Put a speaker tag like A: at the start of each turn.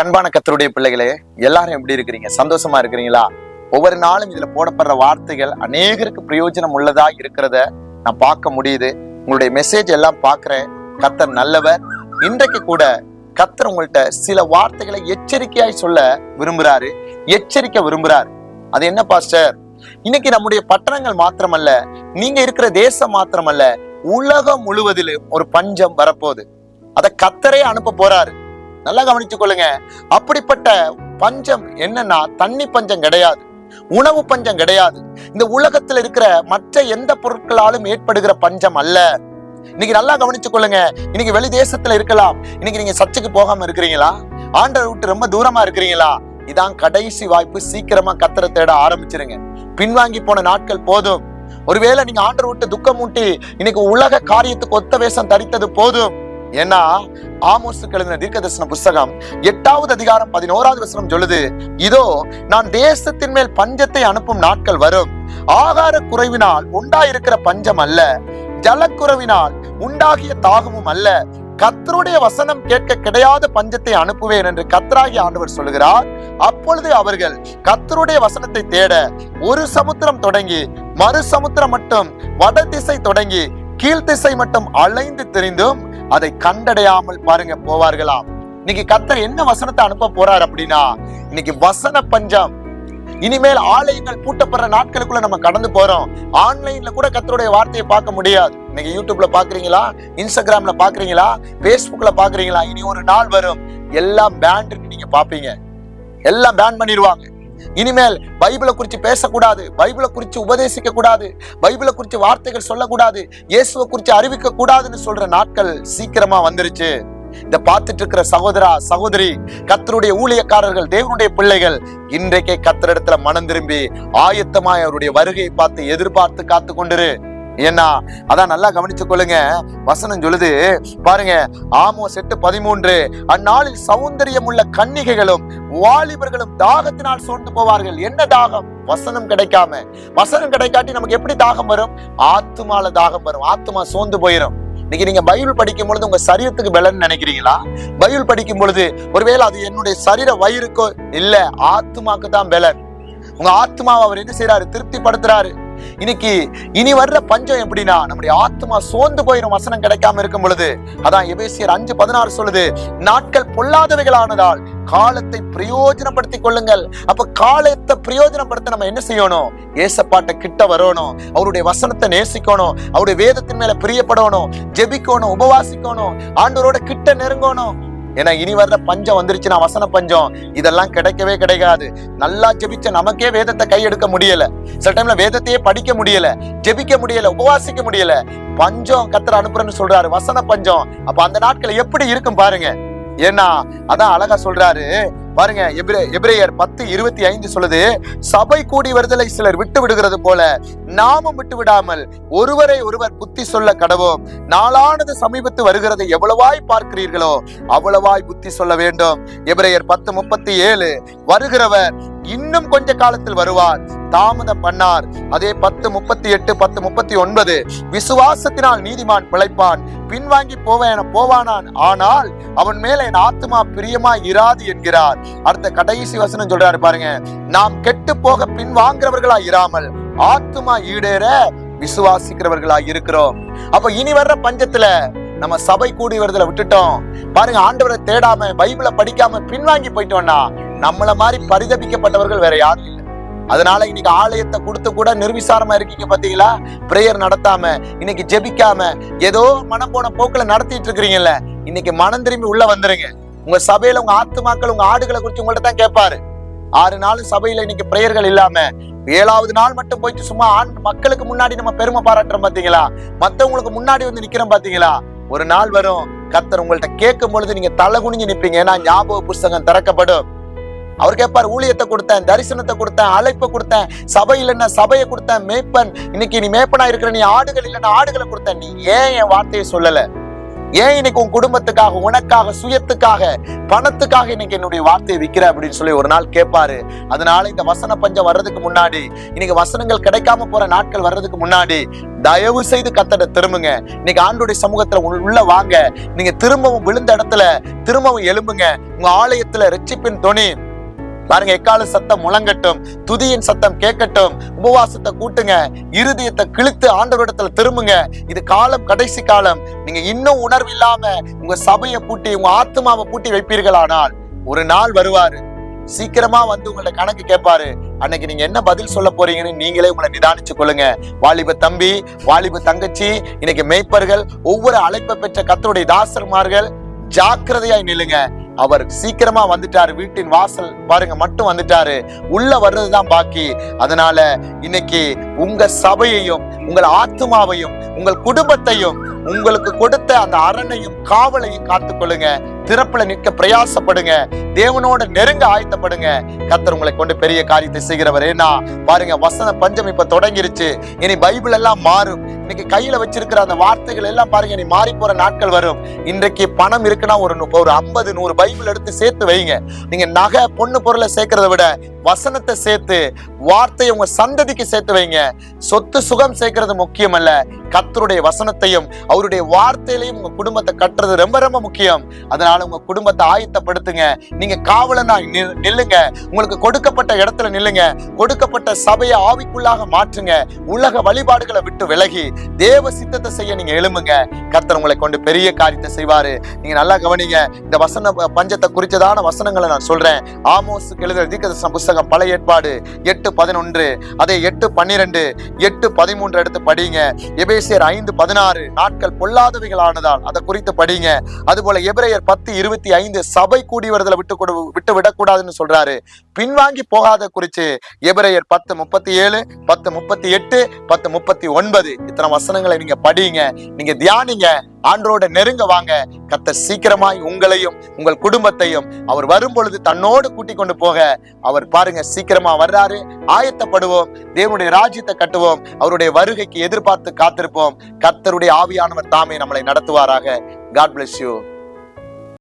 A: அன்பான கர்த்தருடைய பிள்ளைகளே, எல்லாரும் எப்படி இருக்கிறீங்க? சந்தோஷமா இருக்கிறீங்களா? ஒவ்வொரு நாளும் இதுல போடப்படுற வார்த்தைகள் அநேகருக்கு பிரயோஜனம் உள்ளதா இருக்கிறத நான் பார்க்க முடியுது. உங்களுடைய மெசேஜ் எல்லாம் பார்க்கிறேன். கர்த்தர் நல்லவர். இன்றைக்கு கூட கர்த்தர் உங்கள்கிட்ட சில வார்த்தைகளை எச்சரிக்கையாய் சொல்ல விரும்புறாரு, எச்சரிக்க விரும்புறாரு. அது என்ன பாஸ்டர்? இன்னைக்கு நம்முடைய பட்டணங்கள் மாத்திரமல்ல, நீங்க இருக்கிற தேசம் மாத்திரமல்ல, உலகம் முழுவதிலும் ஒரு பஞ்சம் வரப்போகுது. அதை கர்த்தரே அனுப்ப போறாரு. நல்லா கவனிச்சு கொள்ளுங்க. அப்படிப்பட்ட பஞ்சம் என்னன்னா, தண்ணி பஞ்சம் கிடையாது, உணவு பஞ்சம் கிடையாது. இந்த உலகத்துல இருக்கிற மற்ற எந்த பொருட்களாலும் ஏற்படுகிற பஞ்சம் அல்ல. இன்னைக்கு நல்லா கவனிச்சு கொள்ளுங்க. இன்னைக்கு வெளி தேசத்துல இருக்கலாம். இன்னைக்கு நீங்க சர்ச்சுக்கு போகாம இருக்கிறீங்களா? ஆண்டவரை விட்டு ரொம்ப தூரமா இருக்கிறீங்களா? இதான் கடைசி வாய்ப்பு. சீக்கிரமா கர்த்தரை தேட ஆரம்பிச்சிருங்க. பின்வாங்கி போன நாட்கள் போதும். ஒருவேளை நீங்க ஆண்டவரை விட்டு துக்கம் மூட்டி இன்னைக்கு உலக காரியத்துக்கு ஒத்த வேஷம் தரித்தது போதும். ஏன்னா ஆமோஸுக்கு எழுதின தீர்க்கதரிசன புஸ்தகம் 8வது அதிகாரம் 11வது வசனம் சொல்லுது, இதோ நான் தேசத்தின் மேல் பஞ்சத்தை அனுப்பும் நாட்கள் வரும். ஆகார குறைவினால் உண்டாயிருக்கிற பஞ்சம் அல்ல, ஜலக்குறைவினால் உண்டாகிய தாகமும் அல்ல, கர்த்தருடைய வசனம் கேட்க கிடையாத பஞ்சத்தை அனுப்புவேன் என்று கர்த்தராகிய ஆண்டவர் சொல்லுகிறார். அப்பொழுது அவர்கள் கர்த்தருடைய வசனத்தை தேட ஒரு சமுத்திரம் தொடங்கி மறு சமுத்திரம் மட்டும், வட திசை தொடங்கி கீழ்த்திசை மட்டும் அலைந்து திரிந்தும் அதை கண்டடையாமல் பாருங்க போவார்களாம். இன்னைக்கு கர்த்தர் என்ன வசனத்தை அனுப்ப போறார் அப்படின்னா, இன்னைக்கு வசன பஞ்சம். இனிமேல் ஆலயங்கள் பூட்டப்படுற நாட்களுக்குள்ள நம்ம கடந்து போறோம். ஆன்லைன்ல கூட கர்த்தருடைய வார்த்தையை பார்க்க முடியாது. இன்னைக்கு யூடியூப்ல பாக்குறீங்களா, இன்ஸ்டாகிராம்ல பாக்குறீங்களா, பேஸ்புக்ல பாக்குறீங்களா? இனி ஒரு நாள் வரும், எல்லாம் பேன் இருக்கு, நீங்க பாப்பீங்க, எல்லாம் பேன் பண்ணிடுவாங்க. இனிமேல் பைபிளை குறிச்சு பேசக்கூடாது, பைபிளை குறிச்சு உபதேசிக்க கூடாது, பைபிளை குறிச்சு வார்த்தைகள் சொல்லக்கூடாது, இயேசுவை குறிச்சு அறிவிக்க கூடாதுன்னு சொல்ற நாட்கள் சீக்கிரமா வந்துருச்சு. இத பார்த்துட்டு இருக்கிற சகோதரா சகோதரி, கர்த்தருடைய ஊழியக்காரர்கள், தேவனுடைய பிள்ளைகள், இன்றைக்கே கர்த்தரிடத்துல மனம் திரும்பி ஆயத்தமாய் அவருடைய வருகையை பார்த்து எதிர்பார்த்து காத்து கொண்டிரு. ஏன்னா அதான் நல்லா கவனிச்சு கொள்ளுங்க. வசனம் சொல்லுது பாருங்க, ஆமோஸ் 8:13, அந்நாளில் சௌந்தரியம் உள்ள கன்னிகைகளும் வாலிபர்களும் தாகத்தினால் சோர்ந்து போவார்கள். என்ன தாகம்? வசனம் கிடைக்காம. வசனம் கிடைக்காட்டி நமக்கு எப்படி தாகம் வரும்? ஆத்துமால தாகம் வரும். ஆத்துமா சோர்ந்து போயிடும். இன்னைக்கு நீங்க பைபிள் படிக்கும் பொழுது உங்க சரீரத்துக்கு பலன் நினைக்கிறீங்களா? பைபிள் படிக்கும் பொழுது ஒருவேளை அது என்னுடைய சரீர வயிறுக்கோ இல்ல, ஆத்துமாக்கு தான் பலன். உங்க ஆத்மாவை அவர் என்ன செய்யறாரு? திருப்திப்படுத்துறாரு. இன்னைக்கு இனி வர்ற பஞ்சம் எப்படின்னா, நம்முடைய ஆத்மா சோர்ந்து போயிடும் வசனம் கிடைக்காம இருக்கும் பொழுது. அதான் எபேசியர் 5:16 சொல்லுது, நாட்கள் பொல்லாதவைகளானதால் காலத்தை பிரயோஜனப்படுத்திக் கொள்ளுங்கள். அப்ப காலத்தை பிரயோஜனப்படுத்த நம்ம என்ன செய்யணும்? ஏசப்பாட்ட கிட்ட வரணும், அவருடைய வசனத்தை நேசிக்கணும், அவருடைய வேதத்தின் மேல பிரியப்படணும், ஜெபிக்கணும், உபவாசிக்கணும், ஆண்டவரோட கிட்ட நெருங்கணும். ஏன்னா இனி வர்ற பஞ்சம் வந்துருச்சுன்னா, வசன பஞ்சம், இதெல்லாம் கிடைக்கவே கிடைக்காது. நல்லா ஜெபிச்ச நமக்கே வேதத்தை கையெடுக்க முடியல, சில டைம்ல வேதத்தையே படிக்க முடியல, ஜெபிக்க முடியல, உபவாசிக்க முடியல. பஞ்சம் கர்த்தர் அனுப்புறேன்னு சொல்றாரு, வசன பஞ்சம். அப்ப அந்த நாட்கள் எப்படி இருக்கும் பாருங்க. ஏன்னா அதான் அழகா சொல்றாரு பாருங்க, எபிரேயர் 10:25 சொல்லுது, சபை கூடி வருதலை சிலர் விட்டு விடுகிறது போல நாமும் விட்டு விடாமல் ஒருவரை ஒருவர் புத்தி சொல்ல கடவோம். நாளானது சமீபத்து வருகிறது, எவ்வளவாய் பார்க்கிறீர்களோ அவ்வளவாய் புத்தி சொல்ல வேண்டும். எபிரேயர் 10:37, வருகிறவர் இன்னும் கொஞ்ச காலத்தில் வருவார், தாமதம் பண்ணார். அதே 10:38, 10:39, விசுவாசத்தினால் நீதிமான் பிழைப்பான், பின்வாங்கி போவானான், ஆனால் அவன் மேல என் ஆத்துமா பிரியமா இராது என்கிறார். அடுத்த கடைசி வசனம் சொல்றாரு பாருங்க, நாம் கெட்டு போக பின்வாங்கிறவர்களா இராமல் ஆத்துமா ஈடேற விசுவாசிக்கிறவர்களா இருக்கிறோம். அப்ப இனி வர்ற பஞ்சத்துல நம்ம சபை கூடி வருதலை விட்டுட்டோம் பாருங்க, ஆண்டவரை தேடாம பைபிளை படிக்காம பின்வாங்கி போயிட்டோம்னா நம்மள மாதிரி பரிதபிக்கப்பட்டவர்கள் வேற யாரும் இல்லை. அதனால இன்னைக்கு ஆலயத்தை கொடுத்து கூட நிர்விசாரமா இருக்கீங்க பாத்தீங்களா? பிரேயர் நடத்தாம, இன்னைக்கு ஜெபிக்காம, ஏதோ மனம் போன போக்குல நடத்திட்டு இருக்கிறீங்கல்ல. இன்னைக்கு மனம் திரும்பி உள்ள வந்துருங்க. உங்க சபையில உங்க ஆத்துமாக்கள் உங்க ஆடுகளை குறிச்சு உங்கள்ட்ட தான் கேட்பாரு. 6 நாள் சபையில இன்னைக்கு பிரேயர்கள் இல்லாம 7வது நாள் மட்டும் போயிட்டு சும்மா மக்களுக்கு முன்னாடி நம்ம பெருமை பாராட்டுறோம் பாத்தீங்களா? மத்தவங்களுக்கு முன்னாடி வந்து நிக்கிறோம் பாத்தீங்களா? ஒரு நாள் வரும், கர்த்தர் உங்கள்ட்ட கேட்கும் பொழுது நீங்க தலை குனிஞ்சு நிப்பீங்க. ஏன்னா ஞாபக புஸ்தகம் திறக்கப்படும். அவர் கேட்பார், ஊழியத்தை கொடுத்தேன், தரிசனத்தை கொடுத்தேன், அழைப்பை கொடுத்தேன், சபை இல்லைன்னா சபையை கொடுத்தேன், மேய்ப்பன் இன்னைக்கு நீ மேய்ப்பனா இருக்கிற, நீ ஆடுகள் இல்லைன்னா ஆடுகளை கொடுத்தேன், நீ ஏன் என் வார்த்தையை சொல்லல? ஏன் இன்னைக்கு உன் குடும்பத்துக்காக, உனக்காக, சுயத்துக்காக, பணத்துக்காக இன்னைக்கு என்னுடைய வார்த்தையை விக்கிற அப்படின்னு சொல்லி ஒரு நாள் கேட்பாரு. அதனால இந்த வசன பஞ்சம் வர்றதுக்கு முன்னாடி, இன்னைக்கு வசனங்கள் கிடைக்காம போற நாட்கள் வர்றதுக்கு முன்னாடி தயவு செய்து கர்த்தரை திரும்புங்க. இன்னைக்கு ஆண்டவருடைய சமூகத்துல உள்ள வாங்க. நீங்க திரும்பவும் விழுந்த இடத்துல திரும்பவும் எழும்புங்க. உங்க ஆலயத்துல இரட்சிப்பின் தொனி பாருங்க, எக்கால சத்தம் முழங்கட்டும், துதியின் சத்தம் கேட்கட்டும், உபவாசத்தை கூட்டுங்க, இருதயத்தை கிழித்து ஆண்டவரிடத்துல திரும்புங்க. இது காலம், கடைசி காலம். நீங்க இன்னும் உணர்வு இல்லாம உங்க சபையை பூட்டி, உங்க ஆத்மாவை பூட்டி வைப்பீர்களானால் ஒரு நாள் வருவாரு, சீக்கிரமா வந்து உங்கள்ட்ட கணக்கு கேட்பாரு. அன்னைக்கு நீங்க என்ன பதில் சொல்ல போறீங்கன்னு நீங்களே உங்களை நிதானிச்சு கொள்ளுங்க. வாலிப தம்பி, வாலிப தங்கச்சி, இன்னைக்கு மேய்ப்பர்கள், ஒவ்வொரு அழைப்பை பெற்ற கர்த்தருடைய தாசர்மார்கள், ஜாக்கிரதையாய் நில்லுங்க. அவர் சீக்கிரமா வந்துட்டாரு. வீட்டின் வாசல் பாருங்க மட்டும் வந்துட்டாரு, உள்ள வர்றதுதான் பாக்கி. அதனால இன்னைக்கு உங்க சபையையும், உங்கள் ஆத்மாவையும், உங்கள் குடும்பத்தையும், உங்களுக்கு கொடுத்த அந்த அரணையும் காவலையும் காத்துக்கொள்ளுங்க. திறப்புல நிற்க பிரயாசப்படுங்க. தேவனோட நெருங்க ஆயத்தப்படுங்க. கர்த்தர் உங்களை கொண்டு பெரிய காரியத்தை செய்கிறவர். ஏன்னா பாருங்க, வசன பஞ்சம் இப்ப தொடங்கிருச்சு. இனி பைபிள் எல்லாம் மாறும். இன்னைக்கு கையில வச்சிருக்கிற அந்த வார்த்தைகள் எல்லாம் பாருங்க, இனி மாறி போற நாட்கள் வரும். இன்றைக்கு பணம் இருக்குன்னா ஒரு 50 100 பைபிள் எடுத்து சேர்த்து வைங்க. நீங்க நகை பொண்ணு பொருளை சேர்க்கிறத விட வசனத்தை சேர்த்து, வார்த்தையை உங்க சந்ததிக்கு சேர்த்து வைங்க. சொத்து சுகம் சேர்க்கிறது முக்கியம் அல்ல, கர்த்தருடைய வசனத்தையும் அவருடைய வார்த்தையிலையும் உங்க குடும்பத்தை கட்டுறது ரொம்ப ரொம்ப முக்கியம். அதனால உங்க குடும்பத்தை ஆயத்தப்படுத்துங்க. நீங்க காவலனா நில்லுங்க. உங்களுக்கு கொடுக்கப்பட்ட இடத்துல நில்லுங்க. கொடுக்கப்பட்ட சபையை ஆவிக்குள்ளாக மாற்றுங்க. உலக வழிபாடுகளை விட்டு விலகி தேவ சித்தத்தை செய்ய நீங்க எழும்புங்க. கர்த்தர் உங்களை கொண்டு பெரிய காரியத்தை செய்வாரு. நீங்க நல்லா கவனிங்க. இந்த வசன பஞ்சத்தை குறிச்சதான வசனங்களை நான் சொல்றேன். ஆமோஸுக்கு எழுதின தீர்க்கதரிசன புஸ்தகம் பழைய ஏற்பாடு 8:11, அதே 8:12, 8:13 எடுத்து படிங்க. எபேசியர் 5:16 நாட்கள் பொல்லாதவைகளானதால் அதை குறித்து படிங்க. அதுபோல எபிரேயர் 10:25 சபை கூடி வருதலை விட்டு விடக்கூடாதுன்னு சொல்றாரு. பின்வாங்கி போகாத குறிச்சு எபிரேயர் 10:37, 10:38, 10:39 இத்தனை வசனங்களை நீங்க படிங்க. நீங்க தியானிங்க. ஆண்டவரோட நெருங்க வாங்க. கர்த்தர் சீக்கிரமாய் உங்களையும் உங்கள் குடும்பத்தையும் அவர் வரும் பொழுது தன்னோடு கூட்டிக் கொண்டு போக அவர் பாருங்க சீக்கிரமா வர்றாரு. ஆயத்தப்படுவோம். தேவனுடைய ராஜ்யத்தை கட்டுவோம். அவருடைய வருகைக்கு எதிர்பார்த்து காத்திருப்போம். கர்த்தருடைய ஆவியானவர் தாமே நம்மளை நடத்துவாராக. God bless you.